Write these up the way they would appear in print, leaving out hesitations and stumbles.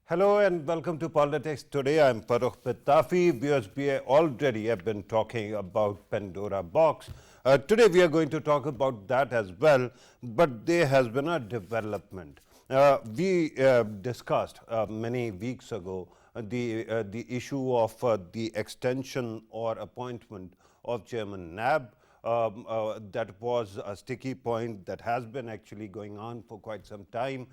Hello and welcome to Politics Today. I'm Farrukh Pitafi. We already have been talking about Pandora box. Today we are going to talk about that as well, but there has been a development. We discussed many weeks ago the issue of the extension or appointment of Chairman NAB. That was a sticky point that has been actually going on for quite some time.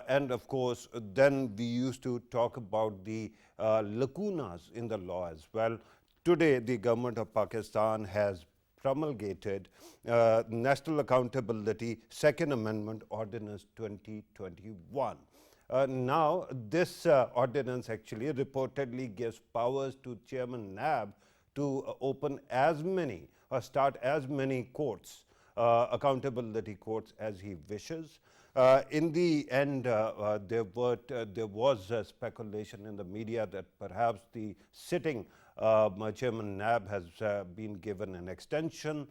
And of course, then we used to talk about the lacunas in the law as well. Today, the government of Pakistan has promulgated National Accountability Second Amendment Ordinance 2021. Now, this ordinance actually reportedly gives powers to Chairman NAB to open as many or start as many courts, accountability courts, as he wishes. In the end, there was speculation in the media that perhaps the sitting Chairman NAB has been given an extension.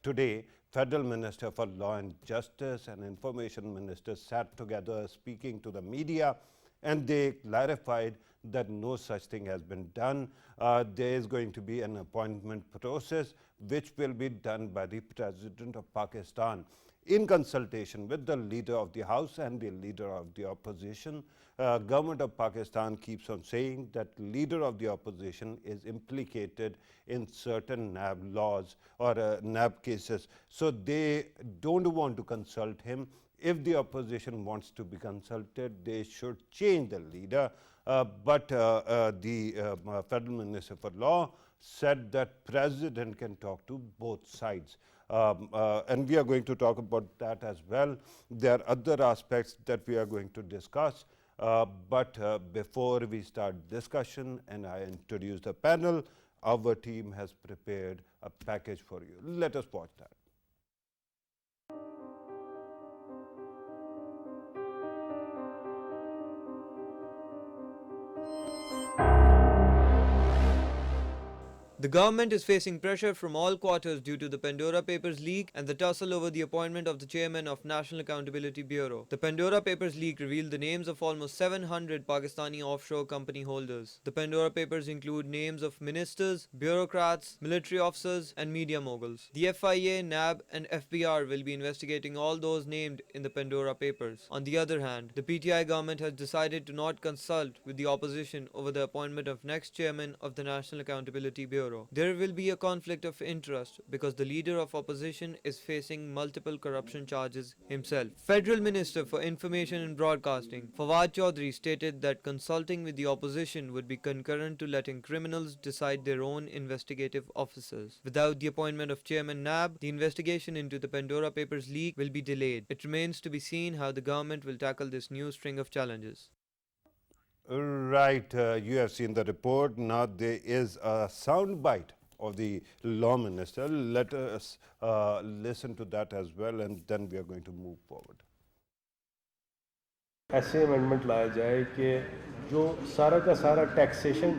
Today, Federal Minister for Law and Justice and Information Minister sat together speaking to the media, and they clarified that no such thing has been done. There is going to be an appointment process which will be done by the President of Pakistan in consultation with the Leader of the House and the Leader of the Opposition. Government of Pakistan keeps on saying that Leader of the Opposition is implicated in certain NAB laws or NAB cases. So they don't want to consult him. If the opposition wants to be consulted, they should change the leader. But the Federal Minister for Law said that President can talk to both sides. And we are going to talk about that as well. There are other aspects that we are going to discuss. But before we start discussion and I introduce the panel, our team has prepared a package for you. Let us watch that. The government is facing pressure from all quarters due to the Pandora Papers leak and the tussle over the appointment of the chairman of National Accountability Bureau. The Pandora Papers leak revealed the names of almost 700 Pakistani offshore company holders. The Pandora Papers include names of ministers, bureaucrats, military officers, and media moguls. The FIA, NAB, and FBR will be investigating all those named in the Pandora Papers. On the other hand, the PTI government has decided to not consult with the opposition over the appointment of next chairman of the National Accountability Bureau. There will be a conflict of interest because the leader of opposition is facing multiple corruption charges himself. Federal Minister for Information and Broadcasting, Fawad Chaudhry, stated that consulting with the opposition would be concurrent to letting criminals decide their own investigative officers. Without the appointment of Chairman NAB, the investigation into the Pandora Papers leak will be delayed. It remains to be seen how the government will tackle this new string of challenges. Right, you have seen the report. Now there is a soundbite of the Law Minister. Let us listen to that as well, and then we are going to move forward. ऐसे amendment लाया जाए कि जो सारा का सारा taxation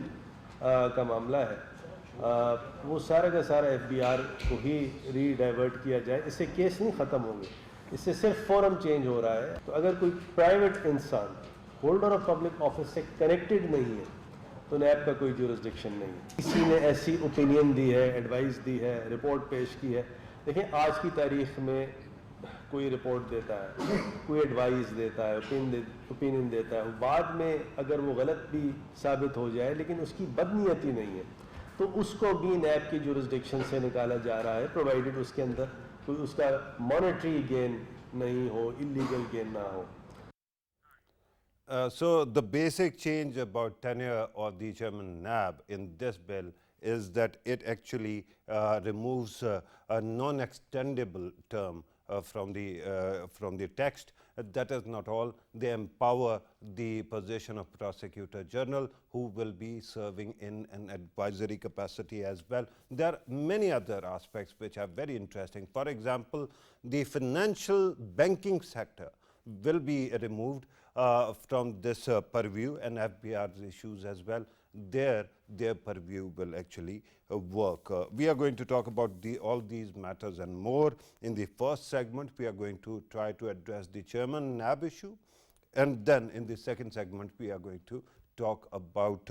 का मामला है वो सारा का सारा एफबीआर को ही रीडाइवर्ट किया जाए. इससे केस नहीं ख़त्म होंगे, इससे सिर्फ फॉर्म चेंज हो रहा है. तो अगर कोई प्राइवेट इंसान होल्डर ऑफ पब्लिक ऑफिस से कनेक्टेड नहीं है तो नैब का कोई जुरिस्डिक्शन नहीं है. किसी ने ऐसी ओपिनियन दी है, एडवाइस दी है, रिपोर्ट पेश की है. देखें, आज की तारीख में कोई रिपोर्ट देता है, कोई एडवाइस देता है, ओपिनियन देता है, बाद में अगर वो गलत भी साबित हो जाए लेकिन उसकी बदनीयती नहीं है तो उसको भी नैब की जुरिस्डिक्शन से निकाला जा रहा है, प्रोवाइडेड उसके अंदर कोई उसका मॉनेटरी गेन नहीं हो, इलीगल गेन ना हो. So the basic change about tenure of the Chairman NAB in this bill is that it actually removes a non-extendable term from the text. That is not all. They empower the position of Prosecutor General, who will be serving in an advisory capacity as well. There are many other aspects which are very interesting. For example, the financial banking sector will be removed from this purview, and FBR's issues as well. Their purview will actually work. We are going to talk about all these matters and more. In the first segment, we are going to try to address the Chairman NAB issue. And then in the second segment, we are going to talk about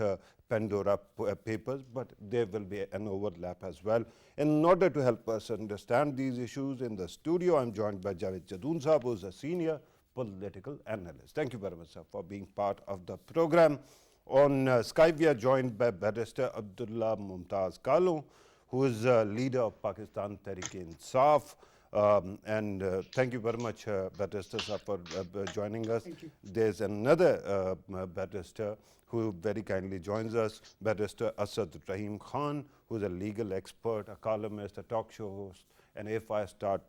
Pandora Papers, but there will be an overlap as well. In order to help us understand these issues in the studio, I'm joined by Javed Jadoon Saab, who's a senior political analyst. Thank you very much, sir, for being part of the program. On Skype, we are joined by Barrister Abdullah Mumtaz Kalu, who is leader of Pakistan Tehreek-e-Insaf. And thank you very much, Barrister sir, for joining us. Thank you. There's another barrister who very kindly joins us, Barrister Asad Rahim Khan, who's a legal expert, a columnist, a talk show host. And if I start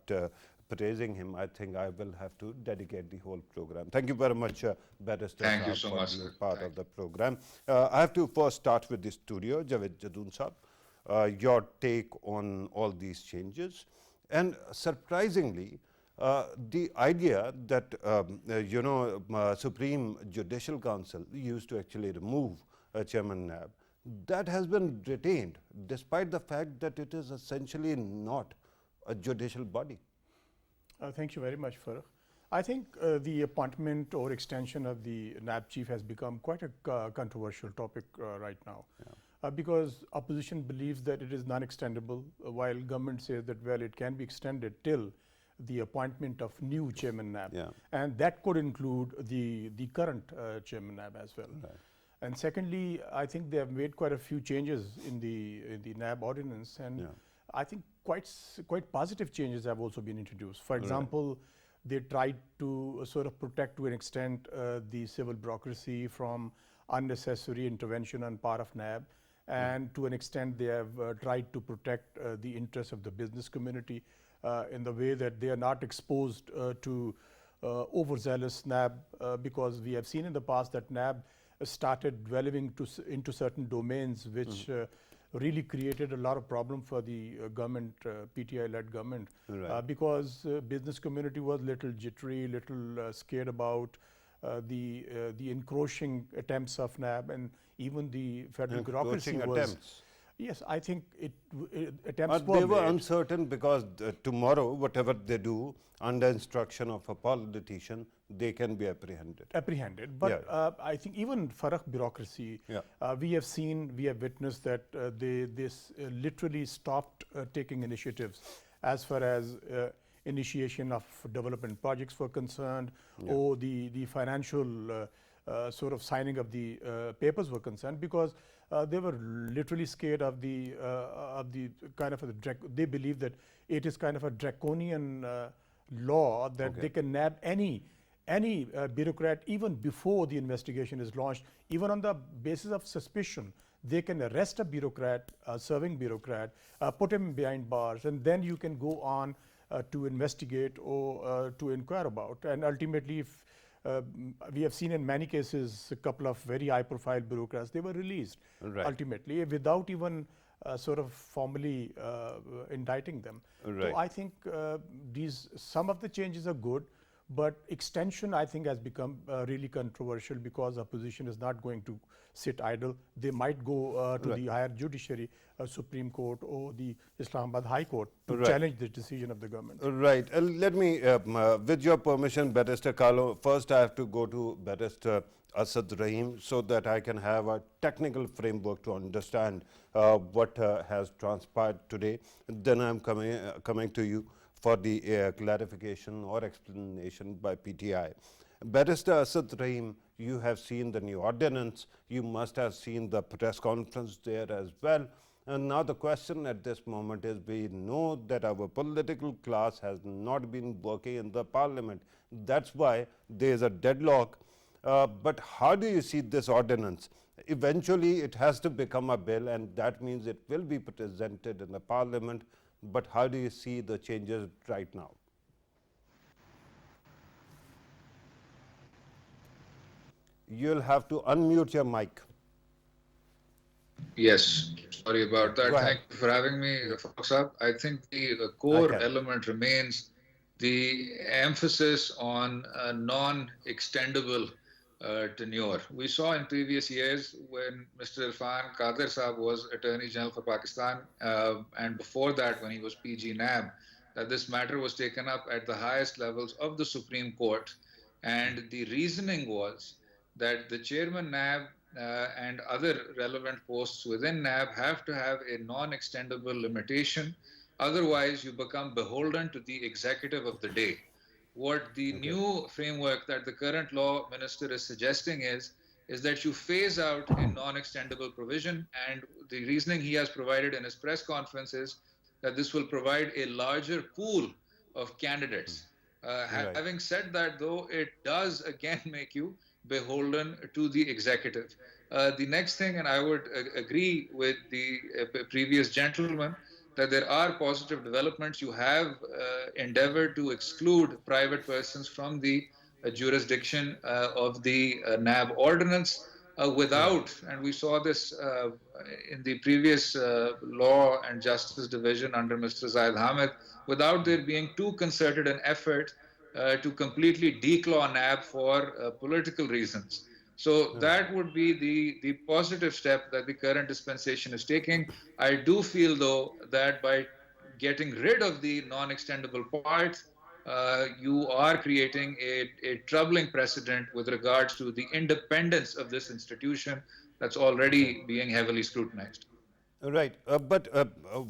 praising him, I think I will have to dedicate the whole program. Thank you very much, Barrister Thank you Saab, so for much, being sir. part of the program. I have to first start with the studio, Javed Jadoon Saab, your take on all these changes. And surprisingly, the idea that, Supreme Judicial Council used to actually remove Chairman NAB, that has been retained, despite the fact that it is essentially not a judicial body. Thank you very much, Farrukh. I think the appointment or extension of the NAB chief has become quite a controversial topic right now. Because opposition believes that it is non-extendable, while government says that, well, it can be extended till the appointment of new chairman NAB. Yeah. And that could include the current chairman NAB as well. Right. And secondly, I think they have made quite a few changes in the NAB ordinance, and Yeah. I think quite positive changes have also been introduced. For example, they tried to sort of protect to an extent the civil bureaucracy from unnecessary intervention on part of NAB. And to an extent, they have tried to protect the interests of the business community in the way that they are not exposed to overzealous NAB, because we have seen in the past that NAB started delving into certain domains which really created a lot of problem for the government, PTI-led government, Right. because business community was little jittery, little scared about the encroaching attempts of NAB, and even the federal bureaucracy Encroaching was. attempts. Yes, I think attempts But they were made. uncertain because tomorrow, whatever they do, under instruction of a politician, they can be apprehended. But Yeah. I think even Farrukh bureaucracy, Yeah. we have witnessed that they literally stopped taking initiatives as far as initiation of development projects were concerned, or the financial sort of signing of the papers were concerned, because they were literally scared of the kind of they believe that it is kind of a draconian law that they can nab any bureaucrat even before the investigation is launched, even on the basis of suspicion. They can arrest a bureaucrat, a serving bureaucrat, put him behind bars, and then you can go on to investigate or to inquire about. And ultimately, if we have seen in many cases a couple of very high-profile bureaucrats, they were released ultimately without even sort of formally indicting them. Right. So I think some of the changes are good, but extension, I think, has become really controversial because opposition is not going to sit idle. They might go to the higher judiciary, Supreme Court or the Islamabad High Court to challenge the decision of the government. Right. Let me, with your permission, Barrister Carlo, first I have to go to Barrister Asad Rahim so that I can have a technical framework to understand what has transpired today. Then I'm coming to you for the clarification or explanation by PTI. Barrister Asad Rahim, you have seen the new ordinance. You must have seen the press conference there as well. And now the question at this moment is, we know that our political class has not been working in the parliament. That's why there is a deadlock. But how do you see this ordinance? Eventually, it has to become a bill, and that means it will be presented in the parliament. But how do you see the changes right now? You'll have to unmute your mic. Yes, sorry about that. Go ahead. Thank you for having me, Farrukh. I think the core element remains the emphasis on non-extendable tenure. We saw in previous years when Mr. Irfan Qadir Saab was Attorney General for Pakistan, and before that when he was PG NAB, that this matter was taken up at the highest levels of the Supreme Court. And the reasoning was that the chairman NAB and other relevant posts within NAB have to have a non-extendable limitation. Otherwise, you become beholden to the executive of the day. What the Okay. new framework that the current law minister is suggesting is that you phase out a non-extendable provision, and the reasoning he has provided in his press conference is that this will provide a larger pool of candidates. Right. Having said that, though, it does again make you beholden to the executive. The next thing, and I would agree with the previous gentleman, that there are positive developments. You have endeavored to exclude private persons from the jurisdiction of the NAB ordinance Right. without, and we saw this in the previous Law and Justice Division under Mr. Syed Hamid, without there being too concerted an effort to completely declaw NAB for political reasons. So Right. that would be the positive step that the current dispensation is taking. I do feel, though, that by getting rid of the non-extendable part, you are creating a troubling precedent with regards to the independence of this institution that's Okay. already being heavily scrutinized. Right, but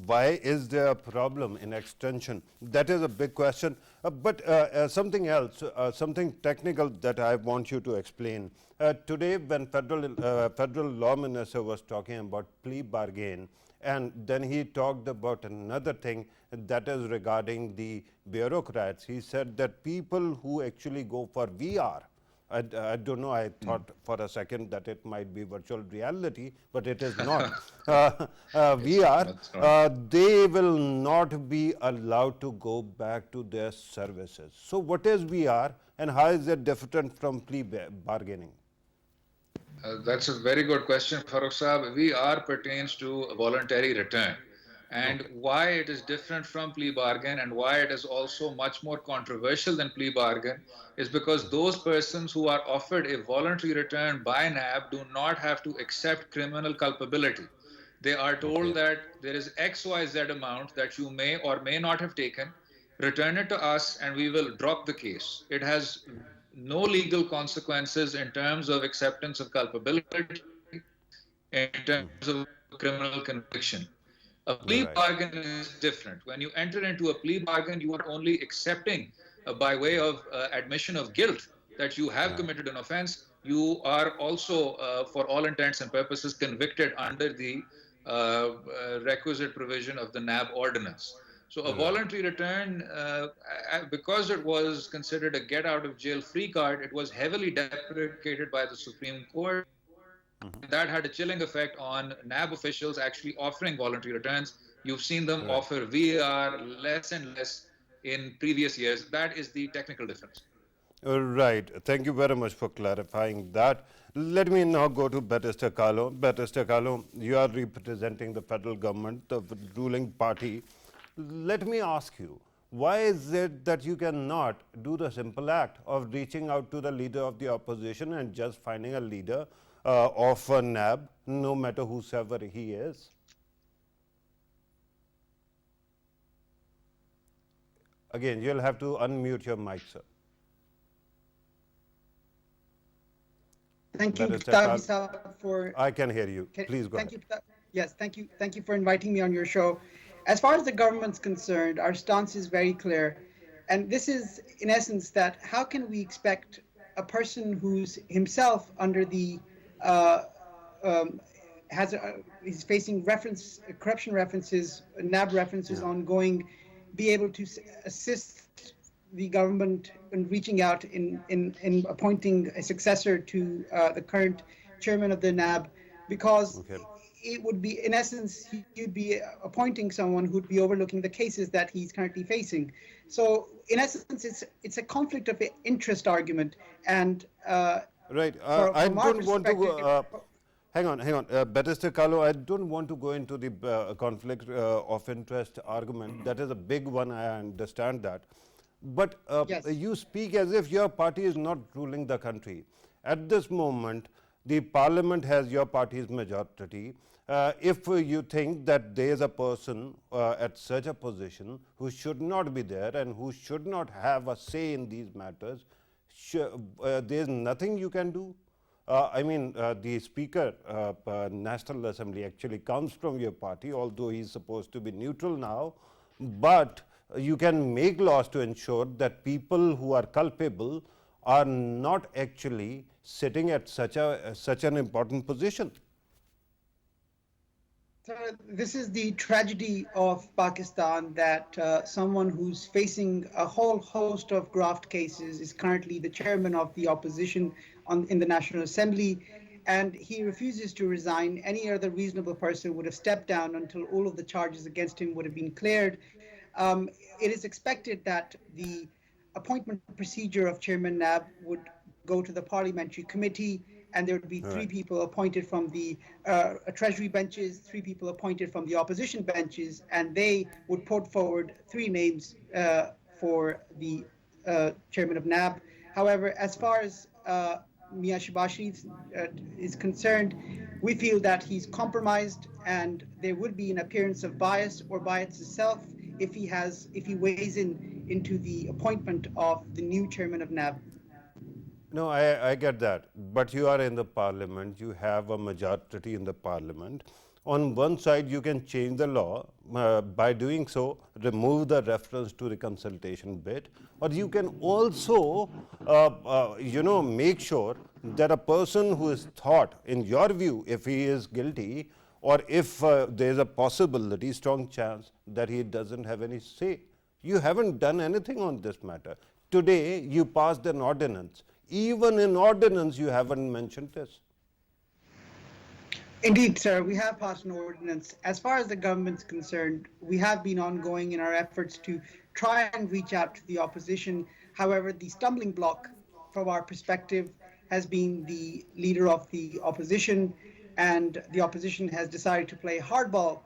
why is there a problem in extension? That is a big question. But something else, something technical that I want you to explain. Today, when federal law minister was talking about plea bargain, and then he talked about another thing that is regarding the bureaucrats. He said that people who actually go for VR, I don't know, I thought for a second that it might be virtual reality, but it is not. It's VR, that's not. they will not be allowed to go back to their services. So what is VR and how is it different from plea bargaining? That's a very good question, Farrukh Saab. VR pertains to a voluntary return. And Okay. why it is different from plea bargain and why it is also much more controversial than plea bargain is because those persons who are offered a voluntary return by NAB do not have to accept criminal culpability. They are told Okay. that there is XYZ amount that you may or may not have taken, return it to us and we will drop the case. It has no legal consequences in terms of acceptance of culpability, in terms of a criminal conviction. A plea bargain is Right. different. When you enter into a plea bargain, you are only accepting by way of admission of guilt that you have committed an offense. You are also, for all intents and purposes, convicted under the requisite provision of the NAB ordinance. So a Right. voluntary return, because it was considered a get out of jail free card, it was heavily deprecated by the Supreme Court. And that had a chilling effect on NAB officials actually offering voluntary returns. You've seen them Right. offer VR less and less in previous years. That is the technical difference. Right. Thank you very much for clarifying that. Let me now go to Barrister Carlo. Barrister Carlo, you are representing the federal government, the ruling party. Let me ask you, why is it that you cannot do the simple act of reaching out to the leader of the opposition and just finding a leader of a NAB, no matter whosoever he is? Again, you'll have to unmute your mic, sir. Thank you, Barrister Pitafi Carlo, Saab, for I can hear you. Please go thank ahead. you. Yes, thank you for inviting me on your show. As far as the government's concerned, our stance is very clear, and this is, in essence, that how can we expect a person who's himself under the he's facing corruption references, NAB references ongoing, be able to assist the government in reaching out in appointing a successor to the current chairman of the NAB, because Okay. it would be, in essence, you'd be appointing someone who'd be overlooking the cases that he's currently facing. So, in essence, it's a conflict of interest argument, and Right. I from our don't want to perspective, go. Hang on, hang on. Barrister Carlo, I don't want to go into the conflict of interest argument. That is a big one, I understand that. But yes. you speak as if your party is not ruling the country. At this moment, the parliament has your party's majority. If you think that there is a person at such a position who should not be there and who should not have a say in these matters, there's nothing you can do. I mean, the Speaker, National Assembly actually comes from your party, although he's supposed to be neutral now. But you can make laws to ensure that people who are culpable are not actually sitting at such an important position. So this is the tragedy of Pakistan, that someone who's facing a whole host of graft cases is currently the chairman of the opposition in the National Assembly, and he refuses to resign. Any other reasonable person would have stepped down until all of the charges against him would have been cleared. It is expected that the appointment procedure of Chairman NAB would go to the parliamentary committee, and there would be three people appointed from the treasury benches, 3 people appointed from the opposition benches, and they would put forward 3 names for the chairman of NAB. However, as far as Mia Shehbaz Sharif is concerned, we feel that he's compromised, and there would be an appearance of bias or bias itself if he weighs into the appointment of the new chairman of NAB. No, I get that. But you are in the parliament, you have a majority in the parliament. On one side, you can change the law. By doing so, remove the reference to the consultation bit. Or you can also, make sure that a person who is thought, in your view, if he is guilty, or if there is a possibility, strong chance, that he doesn't have any say. You haven't done anything on this matter. Today, you passed an ordinance. Even in ordinance, you haven't mentioned this. Indeed, sir, we have passed an ordinance. As far as the government's concerned, we have been ongoing in our efforts to try and reach out to the opposition. However, the stumbling block from our perspective has been the leader of the opposition, and the opposition has decided to play hardball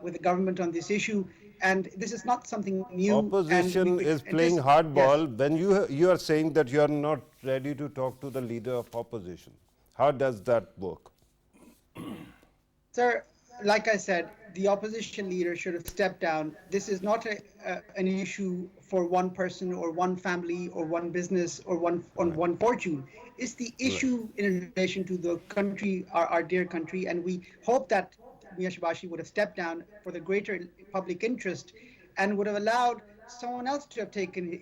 with the government on this issue. And this is not something new. Opposition is playing hardball. Yes. When you are saying that you are not ready to talk to the leader of opposition. How does that work? Sir, like I said, the opposition leader should have stepped down. This is not an issue for one person or one family or one business or one fortune. It's the issue in relation to the country, our dear country, and we hope that Mia Shehbaz Sharif would have stepped down for the greater public interest and would have allowed someone else to have taken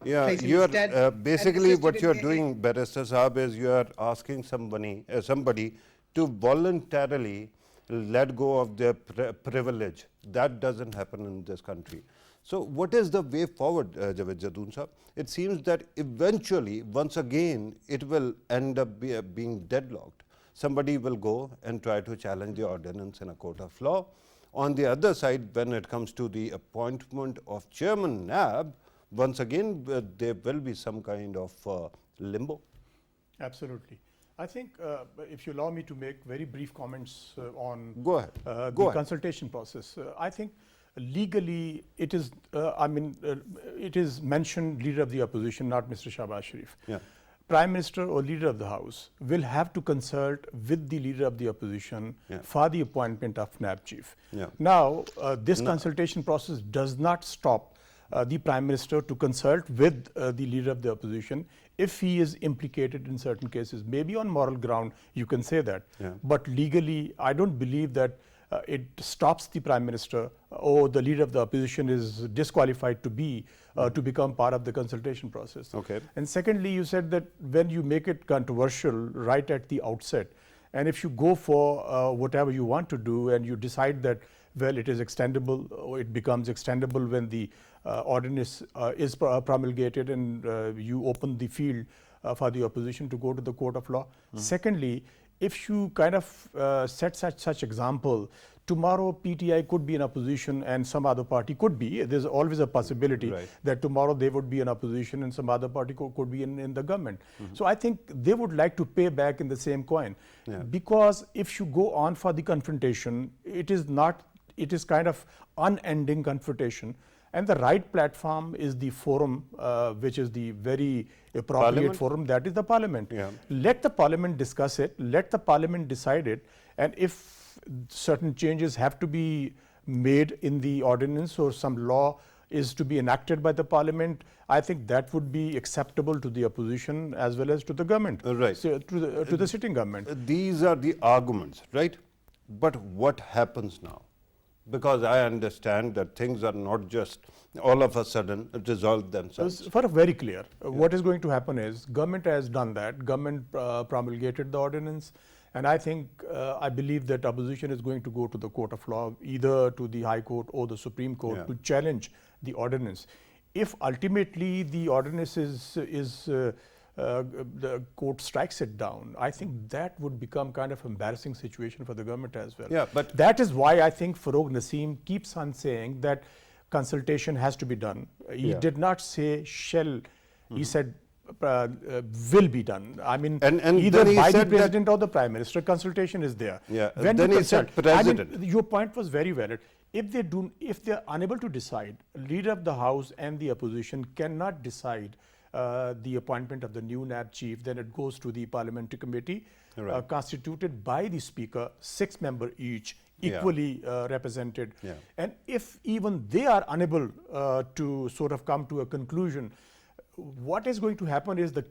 place instead. Basically what you're doing, Barrister Saab, is you are asking somebody to voluntarily let go of their privilege. That doesn't happen in this country. So what is the way forward, Javed Jadoon Saab? It seems that eventually, once again, it will end up being deadlocked. Somebody will go and try to challenge the ordinance in a court of law. On the other side, when it comes to the appointment of Chairman NAB, once again, there will be some kind of limbo. Absolutely. I think, if you allow me to make very brief comments on Go ahead. The consultation process. I think legally it is, it is mentioned leader of the opposition, not Mr. Shehbaz Sharif. Yeah. Prime Minister or leader of the House will have to consult with the leader of the opposition for the appointment of NAB chief. Yeah. Now, this consultation process does not stop the Prime Minister to consult with the leader of the opposition if he is implicated in certain cases. Maybe on moral ground, you can say that. Yeah. But legally, I don't believe that it stops the Prime Minister or the leader of the opposition is disqualified to become part of the consultation process. Okay. And secondly, you said that when you make it controversial right at the outset, and if you go for whatever you want to do and you decide that, well, it is extendable, or it becomes extendable when the ordinance is promulgated and you open the field for the opposition to go to the court of law. Secondly, if you kind of set such example, tomorrow PTI could be in opposition and some other party could be. There's always a possibility that tomorrow they would be in opposition and some other party could be in the government. So I think they would like to pay back in the same coin. Because if you go on for the confrontation, it is kind of unending confrontation. And the right platform is the forum, which is the very appropriate forum, that is the parliament. Let the parliament discuss it, let the parliament decide it, and if certain changes have to be made in the ordinance or some law is to be enacted by the parliament, I think that would be acceptable to the opposition as well as to the government, Right. so to the sitting government. These are the arguments, right? But what happens now? Because I understand that things are not just all of a sudden resolve themselves. For very clear, what is going to happen is government has done that. Government promulgated the ordinance, and I think I believe that opposition is going to go to the court of law, either to the High Court or the Supreme Court, to challenge the ordinance. If ultimately the ordinance is the court strikes it down, I think that would become kind of embarrassing situation for the government as well. Yeah, but that is why I think Farrukh Naseem keeps on saying that consultation has to be done. He did not say shall, he said will be done. I mean, and either then he by the said that- president or the prime minister, consultation is there. Yeah, When then to he said consult, I mean, president. your point was very valid. If they are unable to decide, leader of the house and the opposition cannot decide the appointment of the new NAB chief, then it goes to the parliamentary committee, constituted by the speaker, 6 members each, equally represented. And if even they are unable to sort of come to a conclusion, what is going to happen is the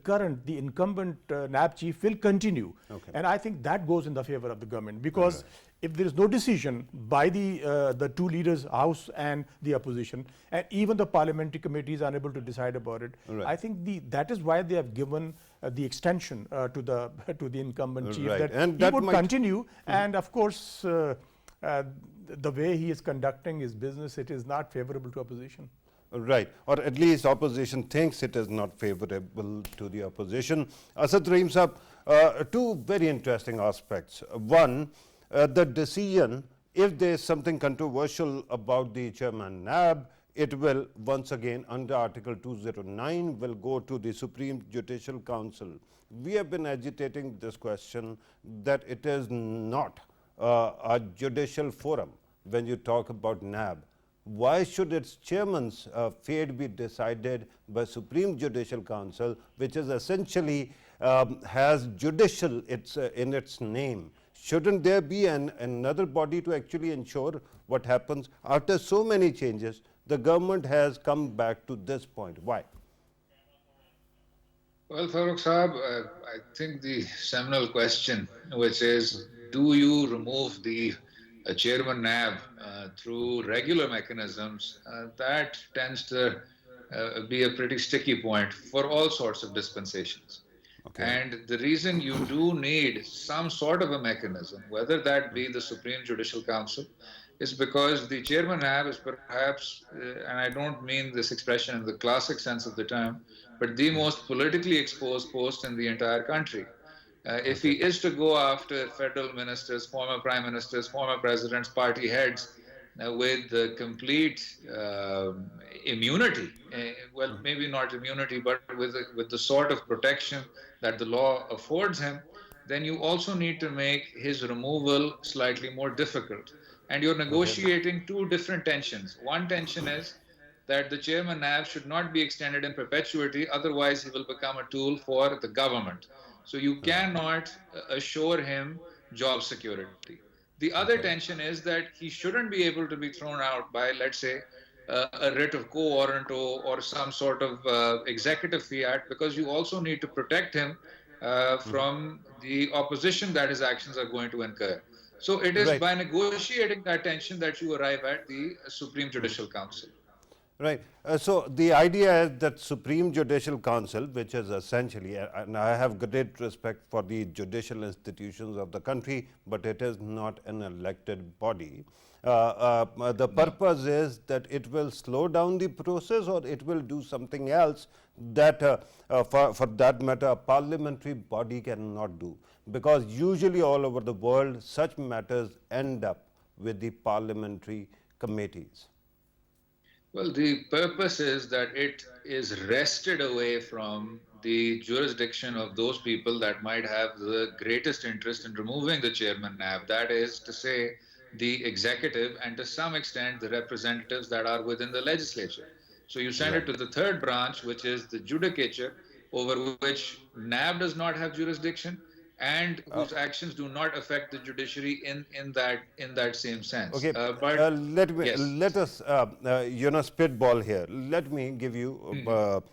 incumbent NAB chief will continue. And I think that goes in the favor of the government, because if there is no decision by the two leaders, House and the opposition, and even the parliamentary committee is unable to decide about it, I think that is why they have given the extension to the incumbent chief, that And he that would might- continue. And of course, the way he is conducting his business, it is not favorable to opposition. Right, or at least opposition thinks it is not favorable to the opposition. Asad Rahim Sahab, two very interesting aspects. One, the decision, if there is something controversial about the chairman NAB, it will once again under Article 209 will go to the Supreme Judicial Council. We have been agitating this question that it is not a judicial forum when you talk about NAB. Why should its chairman's fate be decided by Supreme Judicial Council, which is essentially has judicial in its name? Shouldn't there be another body to actually ensure what happens? After so many changes, the government has come back to this point. Why? Well, Farrukh Sahab, I think the seminal question, which is, do you remove the chairman NAB through regular mechanisms, that tends to be a pretty sticky point for all sorts of dispensations. And the reason you do need some sort of a mechanism, whether that be the Supreme Judicial Council, is because the chairman NAB is perhaps, and I don't mean this expression in the classic sense of the term, but the most politically exposed post in the entire country. If he is to go after federal ministers, former prime ministers, former presidents, party heads, with complete immunity, well, maybe not immunity, but with the sort of protection that the law affords him, then you also need to make his removal slightly more difficult. And you're negotiating two different tensions. One tension is that the chairman NAB should not be extended in perpetuity, otherwise he will become a tool for the government. So you cannot assure him job security. The other tension is that he shouldn't be able to be thrown out by, let's say, a writ of quo warranto or some sort of executive fiat, because you also need to protect him from the opposition that his actions are going to incur. So it is by negotiating that tension that you arrive at the Supreme Judicial Council. Right. So the idea is that Supreme Judicial Council, which is essentially, and I have great respect for the judicial institutions of the country, but it is not an elected body. The purpose is that it will slow down the process, or it will do something else that, for that matter, a parliamentary body cannot do. Because usually all over the world, such matters end up with the parliamentary committees. Well, the purpose is that it is wrested away from the jurisdiction of those people that might have the greatest interest in removing the chairman NAB. That is to say, the executive, and to some extent the representatives that are within the legislature. So you send it to the third branch, which is the judicature, over which NAB does not have jurisdiction, and whose actions do not affect the judiciary in that same sense. Okay, But yes, let us spitball here. Let me give you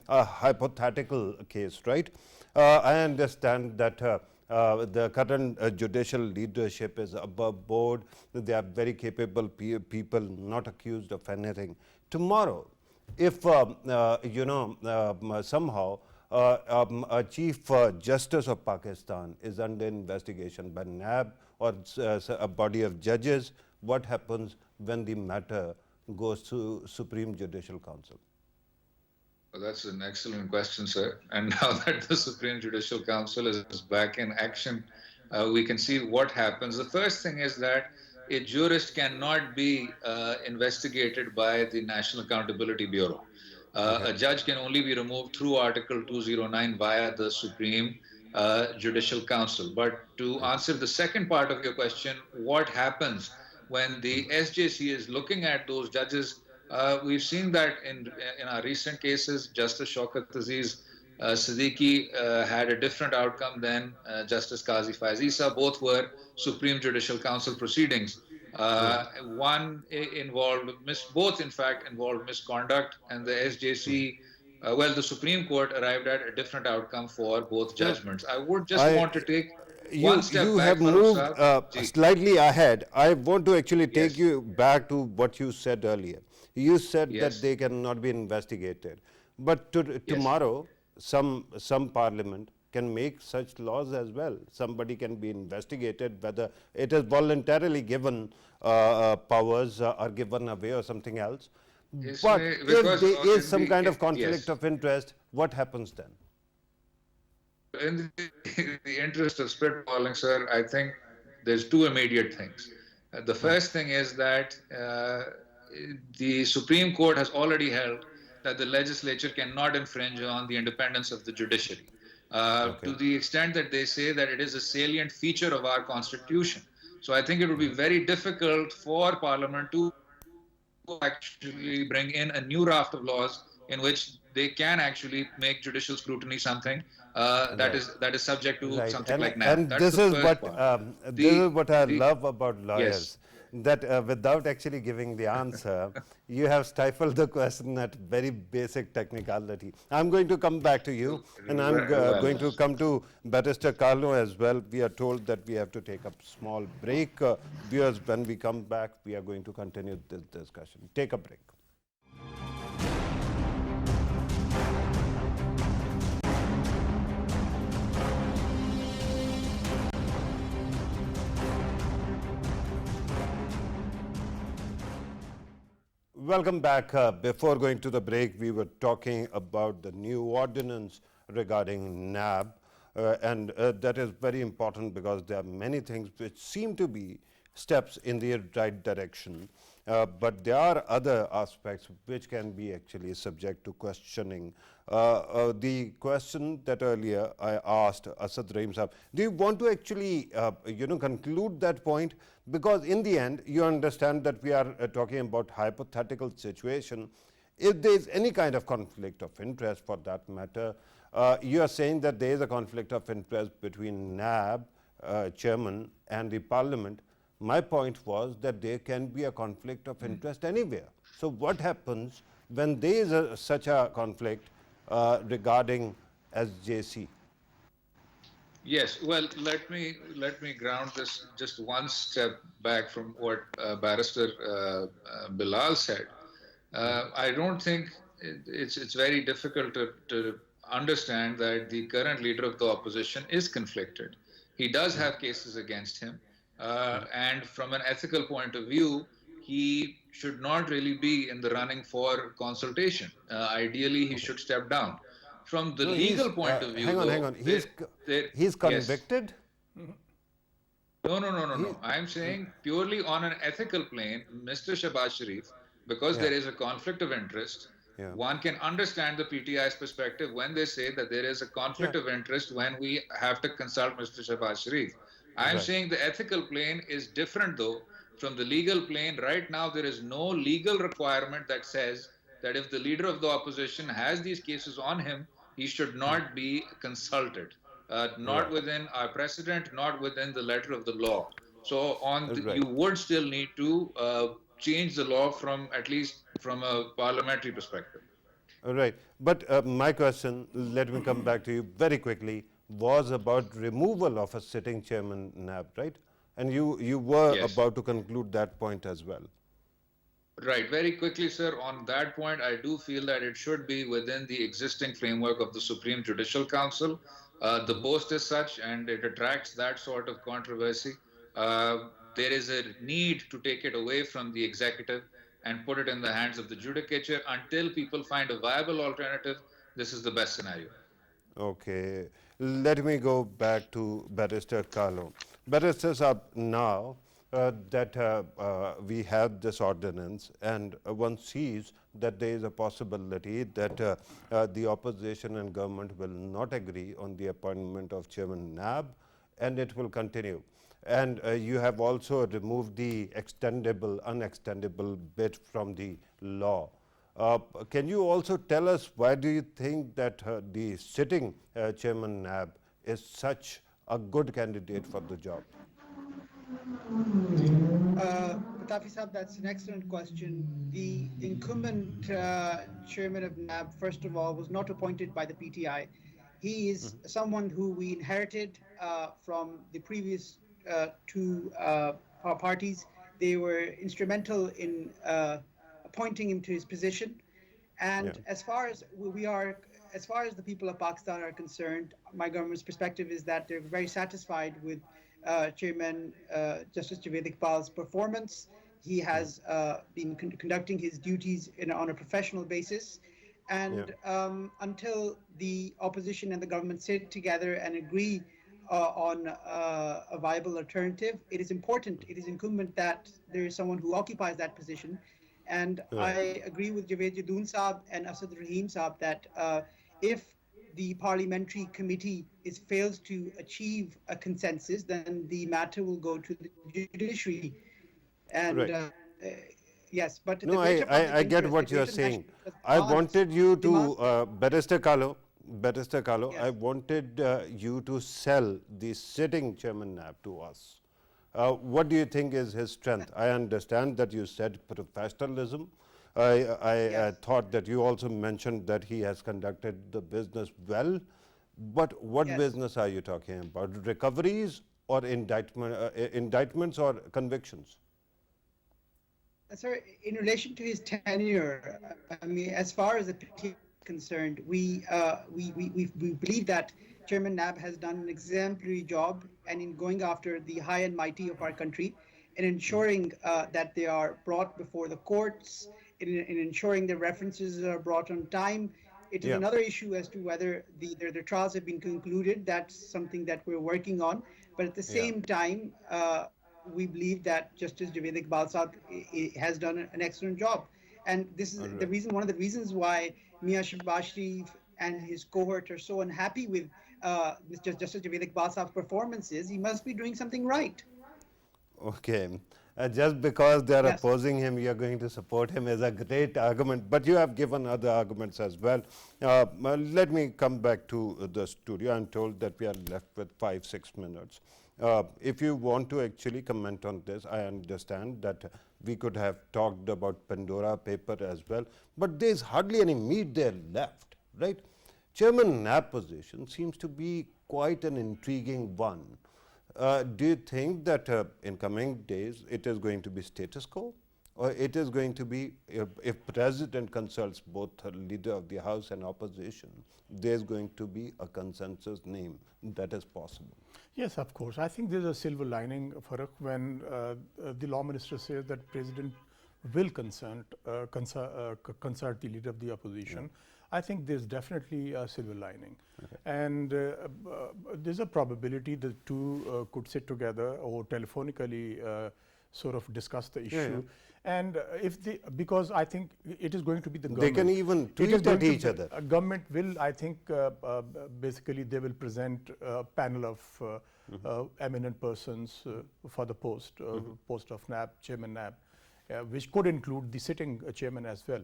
a hypothetical case, right? I understand that the current judicial leadership is above board. They are very capable people, not accused of anything. Tomorrow, if somehow a Chief Justice of Pakistan is under investigation by NAB or a body of judges, what happens when the matter goes to Supreme Judicial Council? well, that's an excellent question, sir. And now that the Supreme Judicial Council is back in action, we can see what happens. The first thing is that a jurist cannot be investigated by the National Accountability Bureau. A judge can only be removed through Article 209 via the Supreme Judicial Council. But to answer the second part of your question, what happens when the SJC is looking at those judges? We've seen that in our recent cases, Justice Shaukat Aziz Siddiqui had a different outcome than Justice Qazi Faiz Issa. Both were Supreme Judicial Council proceedings. Both in fact involved misconduct, and the SJC, the Supreme Court arrived at a different outcome for both judgments. I would just want to take one step you back. have moved slightly ahead. I want to actually take you back to what you said earlier. You said that they cannot be investigated. But tomorrow, some parliament can make such laws as well. Somebody can be investigated, whether it is voluntarily given powers or given away or something else. But if there is some kind of conflict of interest, what happens then? In the interest of spitballing, sir, I think there's two immediate things. The first thing is that the Supreme Court has already held that the legislature cannot infringe on the independence of the judiciary. To the extent that they say that it is a salient feature of our constitution. So I think it would be very difficult for Parliament to actually bring in a new raft of laws in which they can actually make judicial scrutiny something that is subject to something like NAB. And this is what I love about lawyers. That without actually giving the answer, you have stifled the question at very basic technicality. I'm going to come back to you, and I'm going to come to Barrister Carlo as well. We are told that we have to take a small break. Viewers, when we come back, we are going to continue this discussion. Take a break. Welcome back. Before going to the break, we were talking about the new ordinance regarding NAB, and that is very important because there are many things which seem to be steps in the right direction, but there are other aspects which can be actually subject to questioning. The question that earlier I asked Asad Rahim Saab, do you want to actually conclude that point? Because in the end, you understand that we are talking about hypothetical situation. If there is any kind of conflict of interest for that matter, you are saying that there is a conflict of interest between NAB chairman and the parliament. My point was that there can be a conflict of interest anywhere. So what happens when there is such a conflict regarding SJC? Yes, well, let me ground this just one step back from what Barrister Bilal said. I don't think it's very difficult to understand that the current leader of the opposition is conflicted. He does have cases against him, and from an ethical point of view, he should not really be in the running for consultation. Ideally, he should step down. From the legal point of view, hang on. He's convicted? No. I'm saying purely on an ethical plane, Mr. Shahbaz Sharif, because there is a conflict of interest, one can understand the PTI's perspective when they say that there is a conflict of interest when we have to consult Mr. Shahbaz Sharif. I'm saying the ethical plane is different though from the legal plane. Right now, there is no legal requirement that says that if the leader of the opposition has these cases on him, he should not be consulted. not within our precedent, not within the letter of the law. So Right. you would still need to change the law from at least from a parliamentary perspective. Right. But my question, let me come back to you very quickly, was about removal of a sitting chairman NAB, right? And you were Yes. about to conclude that point as well. Right. Very quickly, sir, on that point, I do feel that it should be within the existing framework of the Supreme Judicial Council. The post is such and it attracts that sort of controversy. There is a need to take it away from the executive and put it in the hands of the judicature until people find a viable alternative. This is the best scenario. Okay, let me go back to Barrister Carlo. Barrister Saab, now that we have this ordinance and one sees that there is a possibility that the opposition and government will not agree on the appointment of Chairman NAB and it will continue. And you have also removed the extendable, unextendable bit from the law. Can you also tell us why do you think that the sitting chairman NAB is such a good candidate for the job? Pitafi Saab, that's an excellent question. The incumbent chairman of NAB, first of all, was not appointed by the PTI. He is someone who we inherited from the previous two parties. They were instrumental in appointing him to his position. And as far as as far as the people of Pakistan are concerned, my government's perspective is that they're very satisfied with Chairman Justice Javed Iqbal's performance. He has been conducting his duties on a professional basis. And until the opposition and the government sit together and agree on a viable alternative, it is important, it is incumbent that there is someone who occupies that position. And I agree with Javed Jadoon Saab and Asad Rahim Saab that if the parliamentary committee fails to achieve a consensus, then the matter will go to the judiciary. And yes, but no, I get what you're saying. I wanted you to, Barrister Carlo, I wanted you to sell the sitting chairman NAB to us. What do you think is his strength? I understand that you said professionalism. I thought that you also mentioned that he has conducted the business well. But what business are you talking about? Recoveries or indictments or convictions? Sir, in relation to his tenure, I mean, as far as the PT is concerned, we believe that Chairman NAB has done an exemplary job and in going after the high and mighty of our country and ensuring that they are brought before the courts, in ensuring the references are brought on time. It is another issue as to whether the trials have been concluded. That's something that we're working on. But at the same time, we believe that Justice Javed Iqbal Saab has done an excellent job. And this is the reason, one of the reasons why Mia Shahbaz Sharif and his cohort are so unhappy with Justice Javed Iqbal Saab's performances. He must be doing something right. Okay. Just because they are opposing him, you are going to support him is a great argument. But you have given other arguments as well. Let me come back to the studio. I'm told that we are left with 5-6 minutes. If you want to actually comment on this, I understand that we could have talked about Pandora paper as well, but there's hardly any meat there left, right? Chairman NAB position seems to be quite an intriguing one. Do you think that in coming days it is going to be status quo, or it is going to be, if President consults both leader of the House and opposition, there's going to be a consensus name that is possible? Yes, of course. I think there's a silver lining, Farrukh, when the law minister says that President will consult the leader of the opposition. I think there's definitely a silver lining. And there's a probability the two could sit together or telephonically sort of discuss the issue. And if they, because I think it is going to be the government. They can even tweet at each other. Government will, I think, basically they will present a panel of eminent persons for the post, post of NAB, Chairman NAB. Which could include the sitting chairman as well.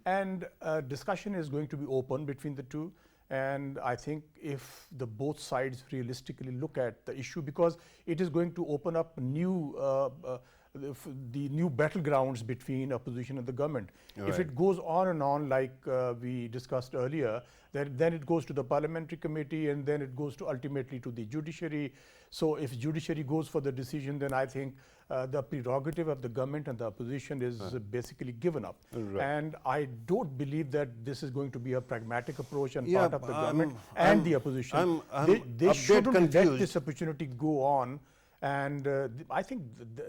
And discussion is going to be open between the two. And I think if the both sides realistically look at the issue, because it is going to open up new the new battlegrounds between opposition and the government. If it goes on and on like we discussed earlier, then it goes to the parliamentary committee, and then it goes to ultimately to the judiciary. So if judiciary goes for the decision, then I think the prerogative of the government and the opposition is basically given up. And I don't believe that this is going to be a pragmatic approach on part of the government and the opposition. They shouldn't let this opportunity go on. And I think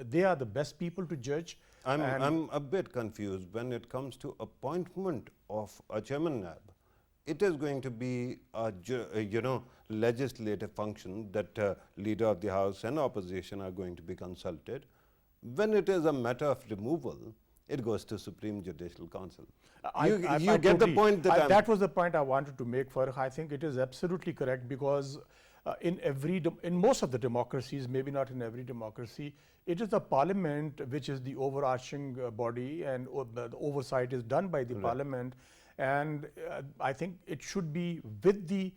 they are the best people to judge. I'm a bit confused when it comes to appointment of a chairman NAB. It is going to be a legislative function that leader of the House and opposition are going to be consulted. When it is a matter of removal, it goes to Supreme Judicial Council. You get the point that was the point I wanted to make, Farrukh. I think it is absolutely correct, because in most of the democracies, maybe not in every democracy, it is the parliament which is the overarching body, and the oversight is done by the parliament. And I think it should be with the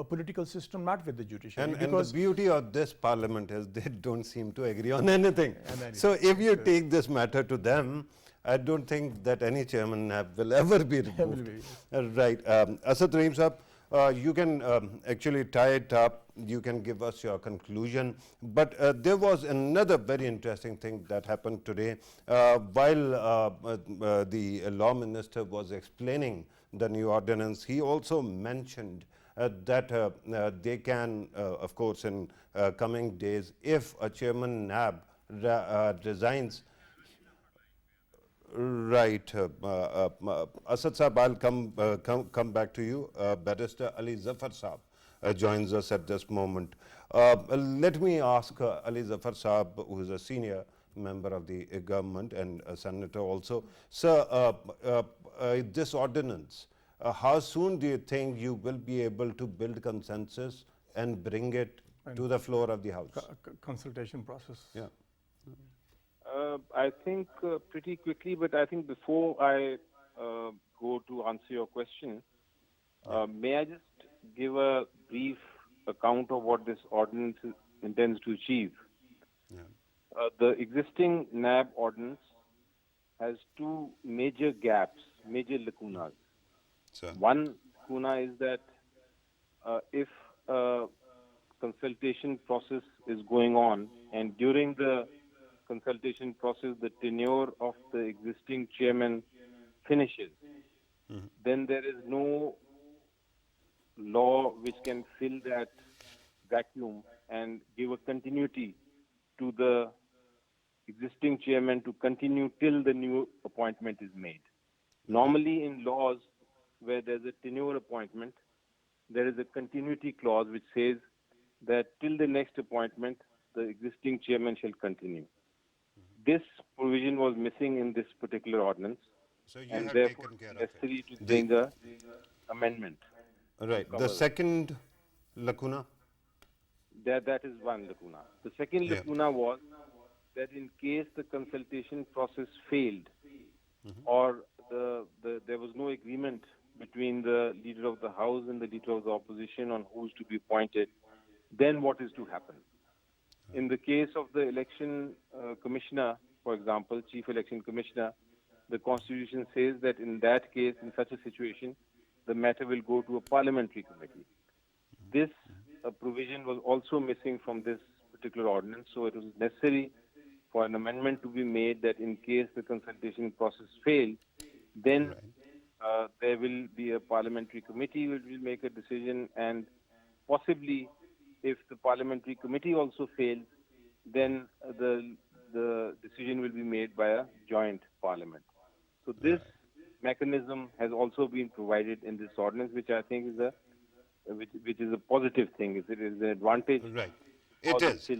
political system, not with the judiciary. And the beauty of this parliament is they don't seem to agree on anything. So if you take this matter to them, I don't think that any chairman NAB will ever be removed. Right. Asad Rahim Saab, you can actually tie it up. You can give us your conclusion. But there was another very interesting thing that happened today. While the law minister was explaining the new ordinance, he also mentioned that they can, of course, in coming days, if a chairman NAB resigns. Right. Asad Saab, I'll come back to you. Barrister Ali Zafar Saab joins us at this moment. Let me ask Ali Zafar Saab, who is a senior member of the government and a senator also. Sir, this ordinance, how soon do you think you will be able to build consensus and bring it to the floor of the House? Consultation process. Yeah. I think pretty quickly, but I think before I go to answer your question, may I just give a brief account of what this ordinance intends to achieve? The existing NAB ordinance has two major gaps, major lacunas. One lacuna is that if a consultation process is going on, and during the consultation process the tenure of the existing chairman finishes, then there is no law which can fill that vacuum and give a continuity to the existing chairman to continue till the new appointment is made. Normally in laws where there's a tenure appointment, there is a continuity clause which says that till the next appointment the existing chairman shall continue. This provision was missing in this particular ordinance, so and therefore necessary to bring a amendment. Right. The second lacuna? That is one lacuna. The second lacuna was that in case the consultation process failed, or there was no agreement between the leader of the House and the leader of the opposition on who is to be appointed, then what is to happen? In the case of the election commissioner, for example, chief election commissioner, the constitution says that in that case, in such a situation, the matter will go to a parliamentary committee. This provision was also missing from this particular ordinance, so it was necessary for an amendment to be made that in case the consultation process failed, then there will be a parliamentary committee which will make a decision, and possibly if the parliamentary committee also fails, then the decision will be made by a joint parliament. So this mechanism has also been provided in this ordinance, which I think is a positive thing. It is an advantage. Right. It is.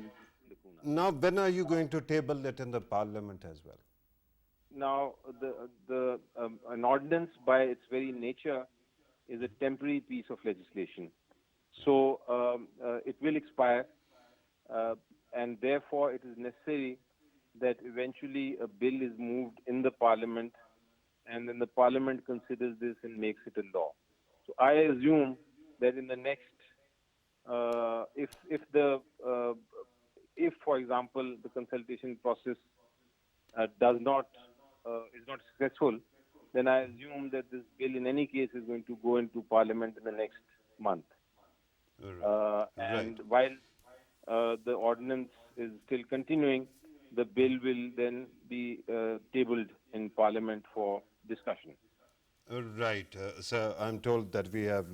Now, when are you going to table it in the parliament as well? Now, an ordinance by its very nature is a temporary piece of legislation. So it will expire, and therefore it is necessary that eventually a bill is moved in the parliament, and then the parliament considers this and makes it a law. So I assume that in the next, if for example the consultation process is not successful, then I assume that this bill in any case is going to go into Parliament in the next month. And while the ordinance is still continuing, the bill will then be tabled in Parliament for discussion. Right, sir. I'm told that we are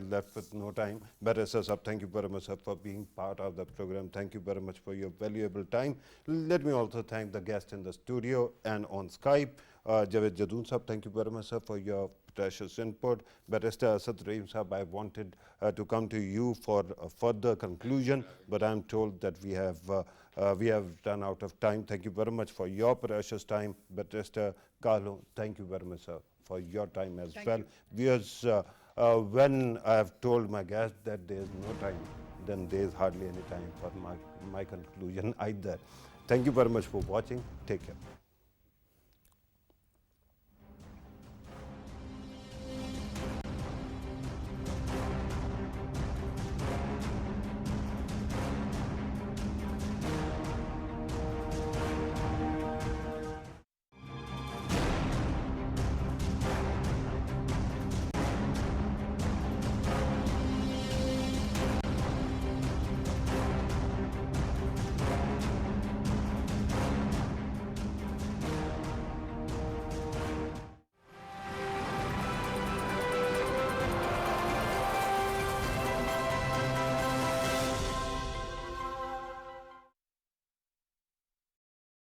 left with no time. But sir, thank you very much, sir, for being part of the program. Thank you very much for your valuable time. Let me also thank the guest in the studio and on Skype, Javed Jadoon sir. Thank you very much, sir, for your precious input. Barrister Asad Rahim sir, I wanted to come to you for a further conclusion, but I'm told that we have run out of time. Thank you very much for your precious time. Barrister Carlo, thank you very much, sir, for your time as well. Because when I have told my guest that there is no time, then there is hardly any time for my conclusion either. Thank you very much for watching. Take care.